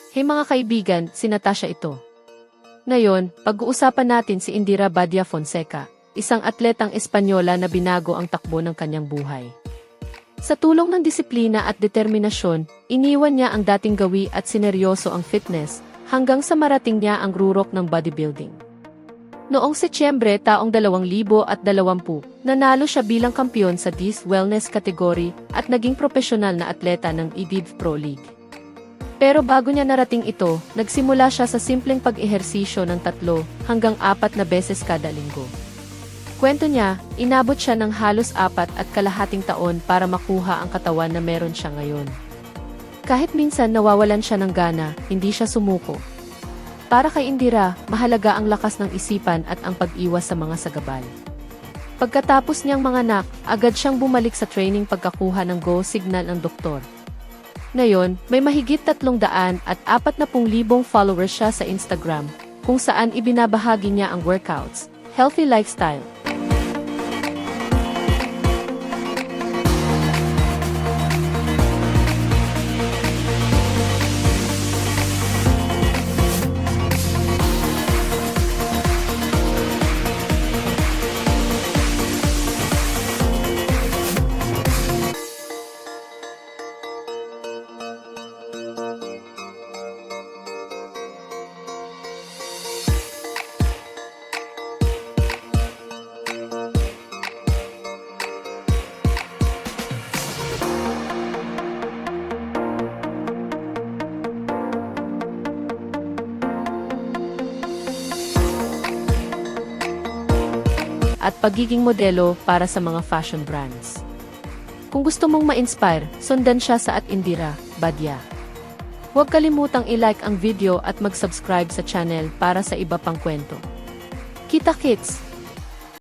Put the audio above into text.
Hey mga kaibigan, si Natasha ito. Ngayon, pag-uusapan natin si Indira Badia Fonseca, isang atletang Espanyola na binago ang takbo ng kanyang buhay. Sa tulong ng disiplina at determinasyon, iniwan niya ang dating gawi at sineryoso ang fitness, hanggang sa marating niya ang rurok ng bodybuilding. Noong Setyembre taong 2020, nanalo siya bilang kampiyon sa Dis Wellness category at naging profesional na atleta ng IDIV Pro League. Pero bago niya narating ito, nagsimula siya sa simpleng pag-ehersisyo ng 3 hanggang 4 na beses kada linggo. Kwento niya, inabot siya ng halos 4.5 taon para makuha ang katawan na meron siya ngayon. Kahit minsan nawawalan siya ng gana, hindi siya sumuko. Para kay Indira, mahalaga ang lakas ng isipan at ang pag-iwas sa mga sagabal. Pagkatapos niyang manganak, agad siyang bumalik sa training pagkakuha ng go signal ng doktor. Ngayon, may mahigit 340,000 followers siya sa Instagram, kung saan ibinabahagi niya ang workouts, healthy lifestyle. At pagiging modelo para sa mga fashion brands. Kung gusto mong ma-inspire, sundan siya sa @Indira Badia. Huwag kalimutang i-like ang video at mag-subscribe sa channel para sa iba pang kwento. Kita kits!